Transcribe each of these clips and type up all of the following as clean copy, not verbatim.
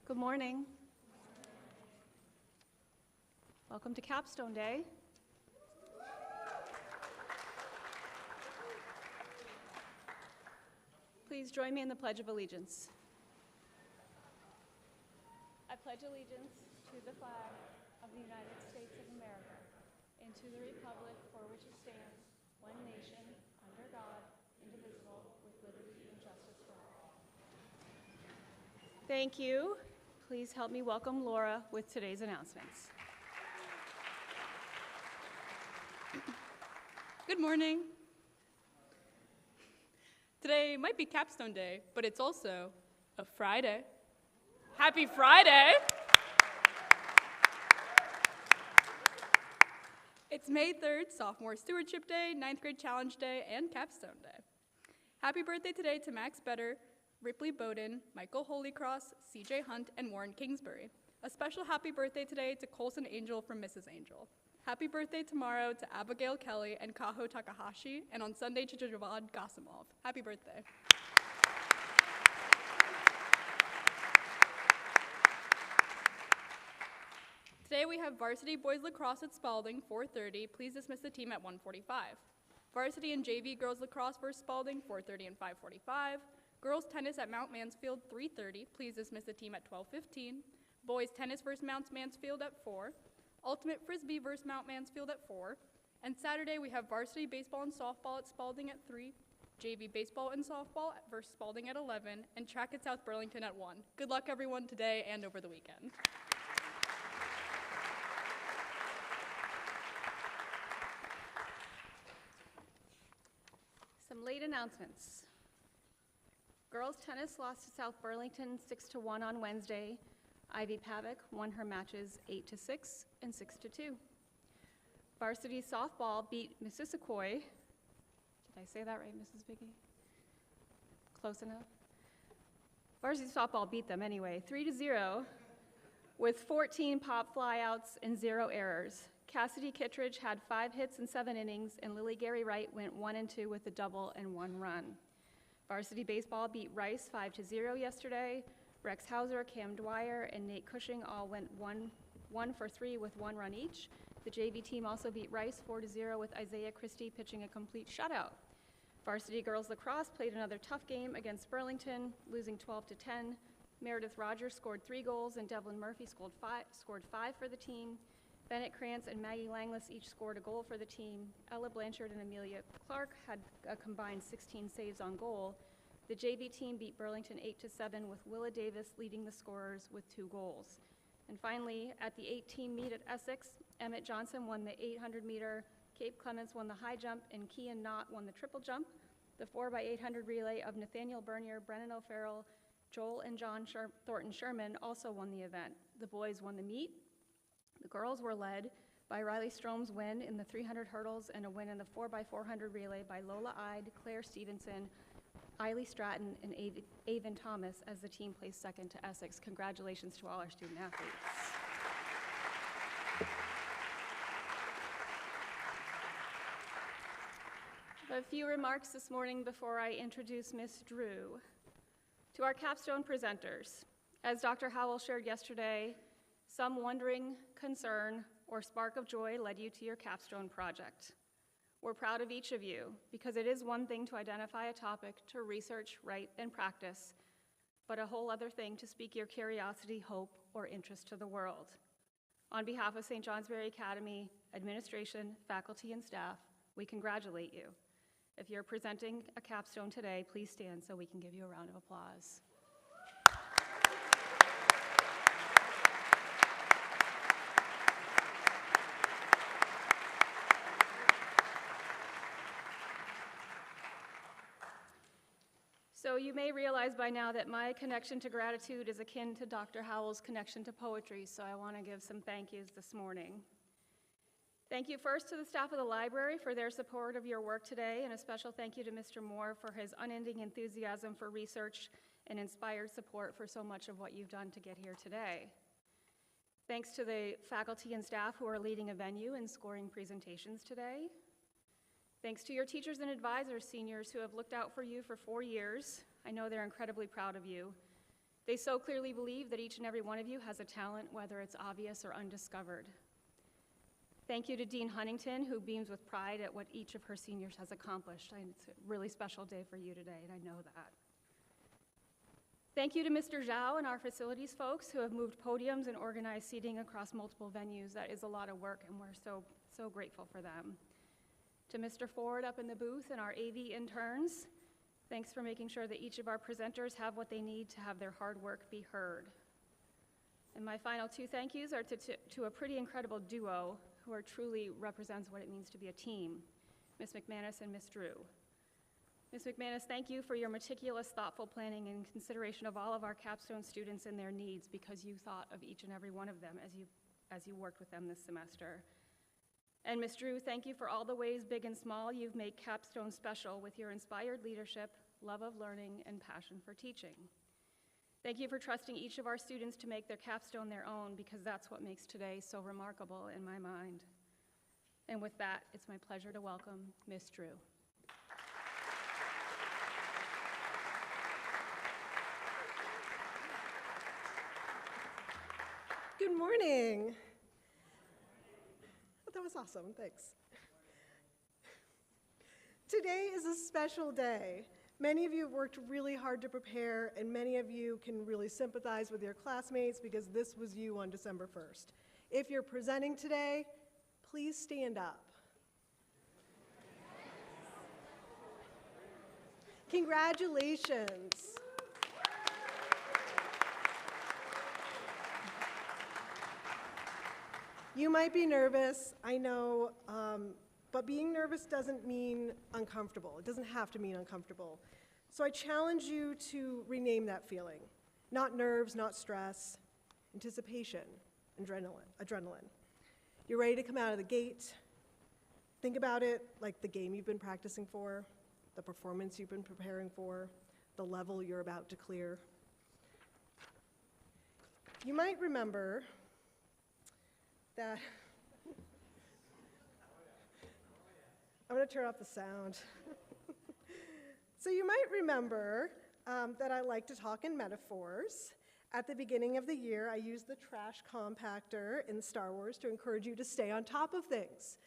Good morning. Welcome to Capstone Day. Please join me in the Pledge of Allegiance. I pledge allegiance to the flag of the United States of America and to the republic for which it stands, one nation, under God, indivisible, with liberty and justice for all. Thank you. Please help me welcome Laura with today's announcements. Good morning. Today might be Capstone Day, but it's also a Friday. Happy Friday! It's May 3rd, Sophomore Stewardship Day, 9th Grade Challenge Day, and Capstone Day. Happy birthday today to Max Better, Ripley Bowden, Michael Holycross, CJ Hunt, and Warren Kingsbury. A special happy birthday today to Colson Angel from Mrs. Angel. Happy birthday tomorrow to Abigail Kelly and Kaho Takahashi, and on Sunday to Javad Gasimov. Happy birthday. Today we have varsity boys lacrosse at Spalding, 4:30. Please dismiss the team at 1:45. Varsity and JV girls lacrosse versus Spalding, 4:30 and 5:45. Girls tennis at Mount Mansfield, 3:30. Please dismiss the team at 12:15. Boys tennis versus Mount Mansfield at 4. Ultimate Frisbee versus Mount Mansfield at 4. And Saturday we have varsity baseball and softball at Spalding at 3. JV baseball and softball versus Spalding at 11. And track at South Burlington at 1. Good luck everyone today and over the weekend. Some late announcements. Girls tennis lost to South Burlington 6-1 on Wednesday. Ivy Pavick won her matches 8-6 and 6-2. Varsity softball beat Missisquoi. Did I say that right, Mrs. Biggie? Close enough. Varsity softball beat them anyway, 3-0, with 14 pop flyouts and 0 errors. Cassidy Kittredge had 5 hits in 7 innings, and Lily Gary Wright went 1-2 with a double and 1 run. Varsity baseball beat Rice 5-0 yesterday. Rex Hauser, Cam Dwyer, and Nate Cushing all went 1 for 3 with 1 run each. The JV team also beat Rice 4-0 with Isaiah Christie pitching a complete shutout. Varsity girls lacrosse played another tough game against Burlington, losing 12-10. Meredith Rogers scored 3 goals, and Devlin Murphy scored 5 for the team. Bennett Krantz and Maggie Langless each scored a goal for the team. Ella Blanchard and Amelia Clark had a combined 16 saves on goal. The JV team beat Burlington 8-7 with Willa Davis leading the scorers with 2 goals. And finally, at the 8-team meet at Essex, Emmett Johnson won the 800-meter, Cape Clements won the high jump, and Kian Knott won the triple jump. The 4x800 relay of Nathaniel Bernier, Brennan O'Farrell, Joel and John Thornton Sherman also won the event. The boys won the meet. The girls were led by Riley Strome's win in the 300 hurdles and a win in the 4x400 relay by Lola Ide, Claire Stevenson, Eiley Stratton, and Avon Thomas as the team placed second to Essex. Congratulations to all our student athletes. I have a few remarks this morning before I introduce Ms. Drew. To our capstone presenters, as Dr. Howell shared yesterday, some wondering, concern, or spark of joy led you to your capstone project. We're proud of each of you because it is one thing to identify a topic, to research, write, and practice, but a whole other thing to speak your curiosity, hope, or interest to the world. On behalf of St. Johnsbury Academy, administration, faculty, and staff, we congratulate you. If you're presenting a capstone today, please stand so we can give you a round of applause. So you may realize by now that my connection to gratitude is akin to Dr. Howell's connection to poetry, so I want to give some thank yous this morning. Thank you first to the staff of the library for their support of your work today, and a special thank you to Mr. Moore for his unending enthusiasm for research and inspired support for so much of what you've done to get here today. Thanks to the faculty and staff who are leading a venue and scoring presentations today. Thanks to your teachers and advisors, seniors, who have looked out for you for 4 years. I know they're incredibly proud of you. They so clearly believe that each and every one of you has a talent, whether it's obvious or undiscovered. Thank you to Dean Huntington, who beams with pride at what each of her seniors has accomplished. It's a really special day for you today, and I know that. Thank you to Mr. Zhao and our facilities folks who have moved podiums and organized seating across multiple venues. That is a lot of work, and we're so grateful for them. To Mr. Ford up in the booth and our AV interns, thanks for making sure that each of our presenters have what they need to have their hard work be heard. And my final two thank yous are to a pretty incredible duo who truly represents what it means to be a team, Ms. McManus and Ms. Drew. Ms. McManus, thank you for your meticulous, thoughtful planning and consideration of all of our capstone students and their needs, because you thought of each and every one of them as you worked with them this semester. And Ms. Drew, thank you for all the ways, big and small, you've made Capstone special with your inspired leadership, love of learning, and passion for teaching. Thank you for trusting each of our students to make their capstone their own, because that's what makes today so remarkable in my mind. And with that, it's my pleasure to welcome Ms. Drew. Good morning. Oh, that was awesome, thanks. Today is a special day. Many of you have worked really hard to prepare, and many of you can really sympathize with your classmates because this was you on December 1st. If you're presenting today, please stand up. Congratulations. You might be nervous, I know, but being nervous doesn't mean uncomfortable. It doesn't have to mean uncomfortable. So I challenge you to rename that feeling. Not nerves, not stress, anticipation, adrenaline. You're ready to come out of the gate. Think about it like the game you've been practicing for, the performance you've been preparing for, the level you're about to clear. You might remember that, I'm going to turn off the sound. So you might remember that I like to talk in metaphors. At the beginning of the year, I used the trash compactor in Star Wars to encourage you to stay on top of things.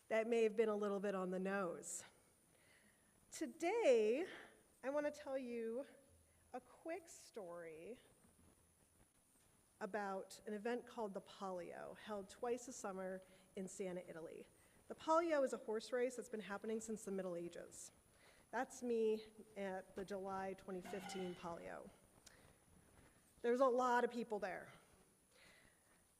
That may have been a little bit on the nose. Today, I want to tell you a quick story about an event called the Palio, held twice a summer in Siena, Italy. The Palio is a horse race that's been happening since the Middle Ages. That's me at the July 2015 Palio. There's a lot of people there.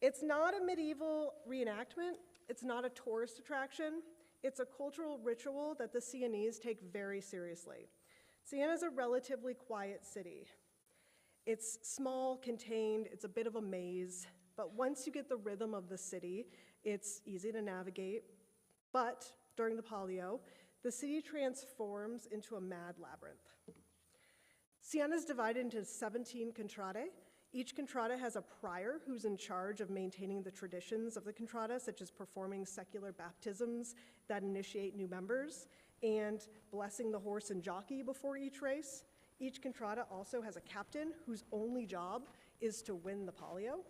It's not a medieval reenactment. It's not a tourist attraction. It's a cultural ritual that the Sienese take very seriously. Siena is a relatively quiet city. It's small, contained, it's a bit of a maze, but once you get the rhythm of the city, it's easy to navigate. But during the Palio, the city transforms into a mad labyrinth. Siena is divided into 17 contrade. Each contrada has a prior who's in charge of maintaining the traditions of the contrada, such as performing secular baptisms that initiate new members, and blessing the horse and jockey before each race. Each contrada also has a captain whose only job is to win the Palio.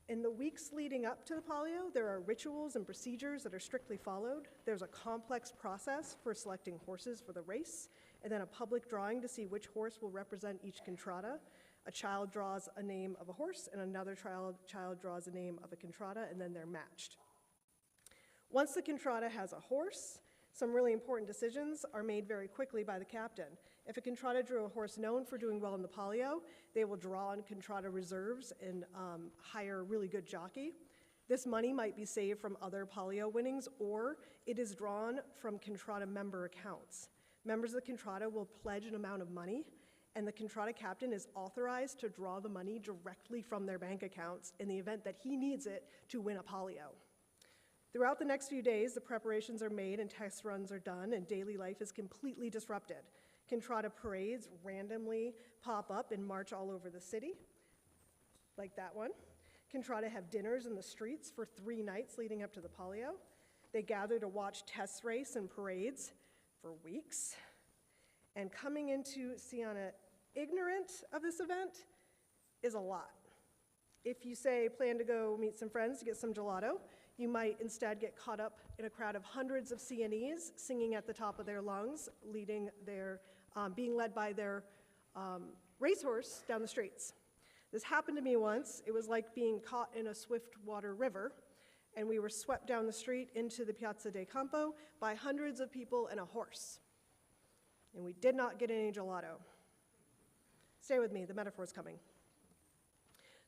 In the weeks leading up to the Palio, there are rituals and procedures that are strictly followed. There's a complex process for selecting horses for the race, and then a public drawing to see which horse will represent each contrada. A child draws a name of a horse, and another child draws a name of a contrada, and then they're matched. Once the contrada has a horse, some really important decisions are made very quickly by the captain. If a contrada drew a horse known for doing well in the Palio, they will draw on contrada reserves and hire a really good jockey. This money might be saved from other Palio winnings, or it is drawn from contrada member accounts. Members of the contrada will pledge an amount of money, and the contrada captain is authorized to draw the money directly from their bank accounts in the event that he needs it to win a Palio. Throughout the next few days, the preparations are made and test runs are done, and daily life is completely disrupted. Contrada parades randomly pop up and march all over the city, like that one. Contrada have dinners in the streets for 3 nights leading up to the Palio. They gather to watch test race and parades for weeks. And coming into Siena Ignorant of this event is a lot. If you say plan to go meet some friends to get some gelato, you might instead get caught up in a crowd of hundreds of CNEs singing at the top of their lungs, being led by their racehorse down the streets. This happened to me once. It was like being caught in a swift water river, and we were swept down the street into the Piazza del Campo by hundreds of people and a horse. And we did not get any gelato. Stay with me, the metaphor's coming.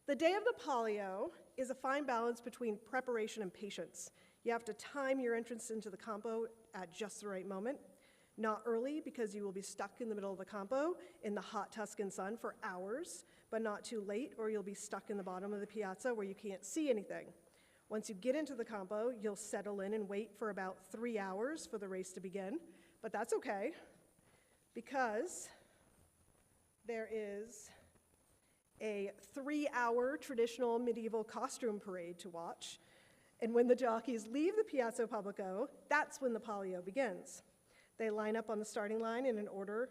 The day of the Palio is a fine balance between preparation and patience. You have to time your entrance into the Campo at just the right moment. Not early, because you will be stuck in the middle of the Campo in the hot Tuscan sun for hours, but not too late, or you'll be stuck in the bottom of the piazza where you can't see anything. Once you get into the Campo, you'll settle in and wait for about 3 hours for the race to begin, but that's okay, because there is a 3-hour traditional medieval costume parade to watch, and when the jockeys leave the Piazza Pubblico, that's when the Palio begins. They line up on the starting line in an order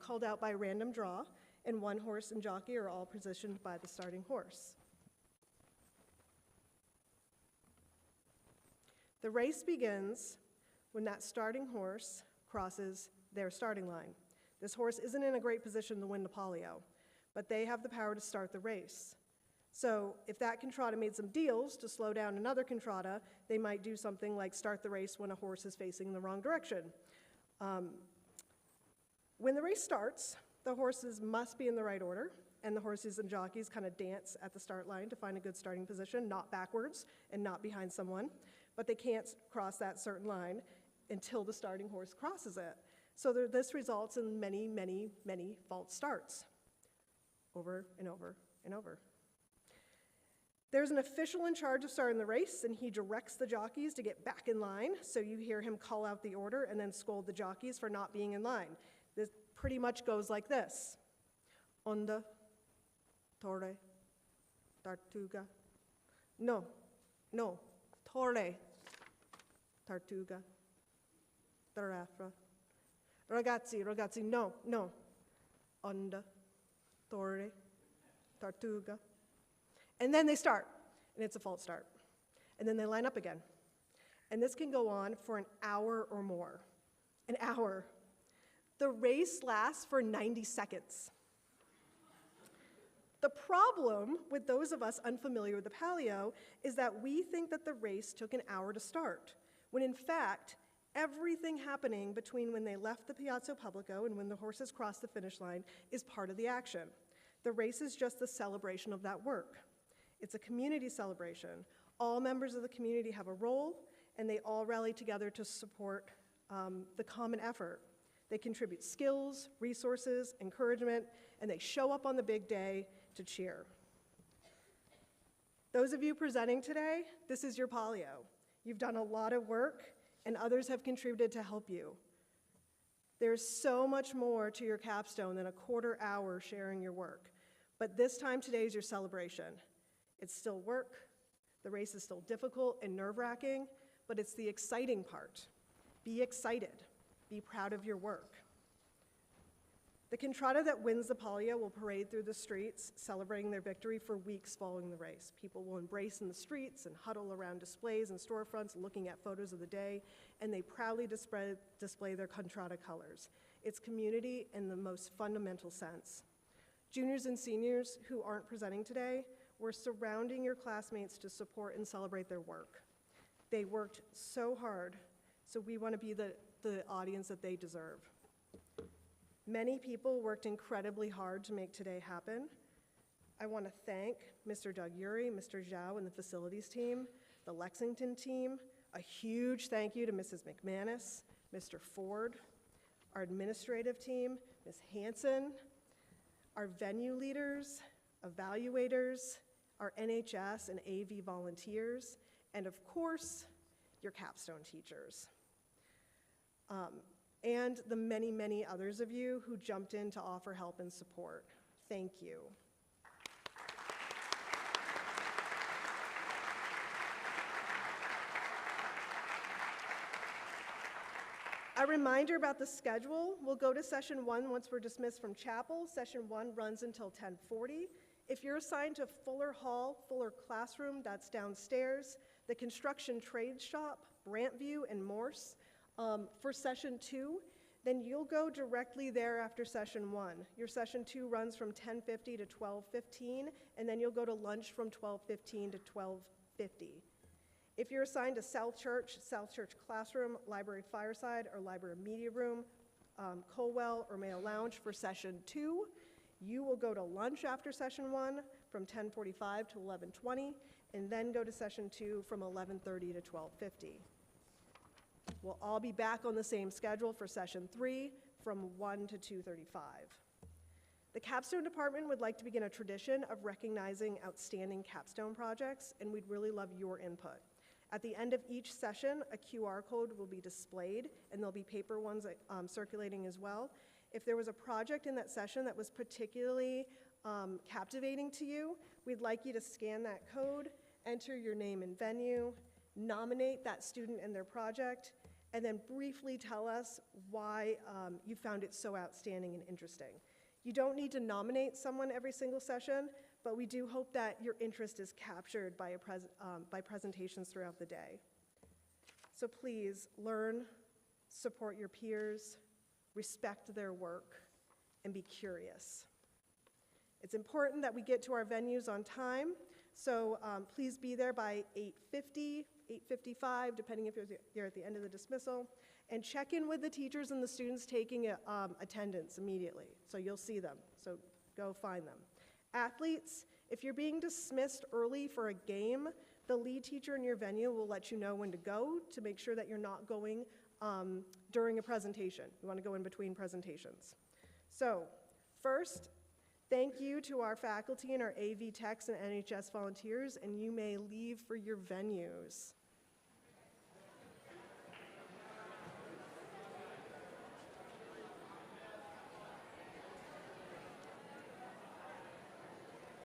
called out by random draw, and one horse and jockey are all positioned by the starting horse. The race begins when that starting horse crosses their starting line. This horse isn't in a great position to win the Palio, but they have the power to start the race. So if that contrada made some deals to slow down another contrada, they might do something like start the race when a horse is facing in the wrong direction. When the race starts, the horses must be in the right order, and the horses and jockeys kind of dance at the start line to find a good starting position, not backwards and not behind someone, but they can't cross that certain line until the starting horse crosses it. So this results in many, many, many false starts, over and over and over. There's an official in charge of starting the race, and he directs the jockeys to get back in line, so you hear him call out the order and then scold the jockeys for not being in line. This pretty much goes like this. Onda, Torre, Tartuga. No, Torre, Tartuga, Tarafra. Ragazzi, no. Onda, Torre, Tartuga. And then they start, and it's a false start. And then they line up again. And this can go on for an hour or more. An hour. The race lasts for 90 seconds. The problem with those of us unfamiliar with the Palio is that we think that the race took an hour to start, when in fact, everything happening between when they left the Piazza Pubblico and when the horses crossed the finish line is part of the action. The race is just the celebration of that work. It's a community celebration. All members of the community have a role, and they all rally together to support the common effort. They contribute skills, resources, encouragement, and they show up on the big day to cheer. Those of you presenting today, this is your Palio. You've done a lot of work, and others have contributed to help you. There's so much more to your capstone than a quarter hour sharing your work. But this time today is your celebration. It's still work, the race is still difficult and nerve-wracking, but it's the exciting part. Be excited, be proud of your work. The contrada that wins the Palio will parade through the streets, celebrating their victory for weeks following the race. People will embrace in the streets and huddle around displays and storefronts looking at photos of the day, and they proudly display their contrada colors. It's community in the most fundamental sense. Juniors and seniors who aren't presenting today, we're surrounding your classmates to support and celebrate their work. They worked so hard, so we want to be the audience that they deserve. Many people worked incredibly hard to make today happen. I want to thank Mr. Doug Urey, Mr. Zhao, and the facilities team, the Lexington team. A huge thank you to Mrs. McManus, Mr. Ford, our administrative team, Ms. Hanson, our venue leaders, evaluators, our NHS and AV volunteers, and of course, your capstone teachers. And the many, many others of you who jumped in to offer help and support. Thank you. I A reminder about the schedule, we'll go to session 1 once we're dismissed from chapel. Session 1 runs until 10:40. If you're assigned to Fuller Hall, Fuller Classroom, that's downstairs, the construction trade shop, Brantview, and Morse, for session 2, then you'll go directly there after session 1. Your session 2 runs from 10:50 to 12:15, and then you'll go to lunch from 12:15 to 12:50. If you're assigned to South Church Classroom, Library Fireside, or Library Media Room, Colwell, or Mayo Lounge for session 2, you will go to lunch after session 1 from 10:45 to 11:20, and then go to session 2 from 11:30 to 12:50. We'll all be back on the same schedule for session 3 from 1 to 2:35. The capstone department would like to begin a tradition of recognizing outstanding capstone projects, and we'd really love your input. At the end of each session, a QR code will be displayed, and there'll be paper ones circulating as well. If there was a project in that session that was particularly captivating to you, we'd like you to scan that code, enter your name and venue, nominate that student and their project, and then briefly tell us why you found it so outstanding and interesting. You don't need to nominate someone every single session, but we do hope that your interest is captured by presentations throughout the day. So please learn, support your peers, respect their work, and be curious. It's important that we get to our venues on time, so please be there by 8:50, 8:55, depending if you're at the end of the dismissal, and check in with the teachers and the students taking attendance immediately, so you'll see them, so go find them. Athletes, if you're being dismissed early for a game, the lead teacher in your venue will let you know when to go to make sure that you're not going during a presentation. You want to go in between presentations. So, first, thank you to our faculty and our AV techs and NHS volunteers, and you may leave for your venues.